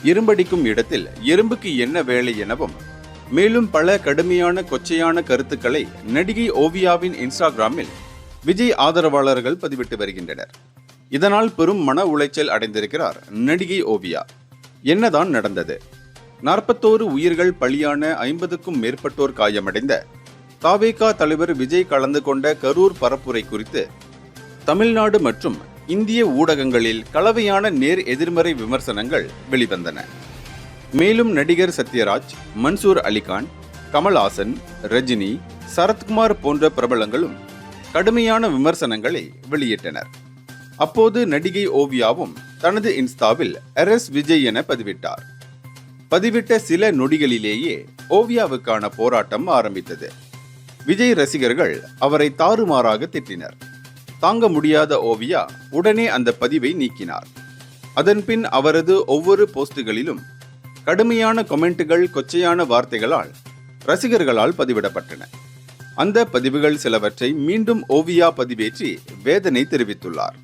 இரும்படிக்கும் இடத்தில் எறும்புக்கு என்ன வேலை எனவும் மேலும் பல கடுமையான கொச்சையான கருத்துக்களை நடிகை ஓவியாவின் இன்ஸ்டாகிராமில் விஜய் ஆதரவாளர்கள் பதிவிட்டு வருகின்றனர். இதனால் பெரும் மன உளைச்சல் அடைந்திருக்கிறார் நடிகை ஓவியா. என்னதான் நடந்தது? 41 உயிர்கள் பலியான 50க்கும் மேற்பட்டோர் காயமடைந்த தாவேகா தலைவர் விஜய் கலந்து கொண்ட கரூர் பரப்புரை குறித்து தமிழ்நாடு மற்றும் இந்திய ஊடகங்களில் கலவையான நேர் எதிர்மறை விமர்சனங்கள் வெளிவந்தன. மேலும் நடிகர் சத்யராஜ், மன்சூர் அலிகான், கமல்ஹாசன், ரஜினி, சரத்குமார் போன்ற பிரபலங்களும் கடுமையான விமர்சனங்களை வெளியிட்டனர். அப்போது நடிகை ஓவியாவும் தனது இன்ஸ்டாவில் RS விஜய் என பதிவிட்டார். பதிவிட்ட சில நொடிகளிலேயே ஓவியாவுக்கான போராட்டம் ஆரம்பித்தது. விஜய் ரசிகர்கள் அவரை தாறுமாறாக திட்டினர். தாங்க முடியாத ஓவியா உடனே அந்த பதிவை நீக்கினார். அதன்பின் அவரது ஒவ்வொரு போஸ்டுகளிலும் கடுமையான கமெண்ட்டுகள், கொச்சையான வார்த்தைகளால் ரசிகர்களால் பதிவிடப்பட்டன. அந்த பதிவுகள் சிலவற்றை மீண்டும் ஓவியா பதிவேற்றி வேதனை தெரிவித்துள்ளார்.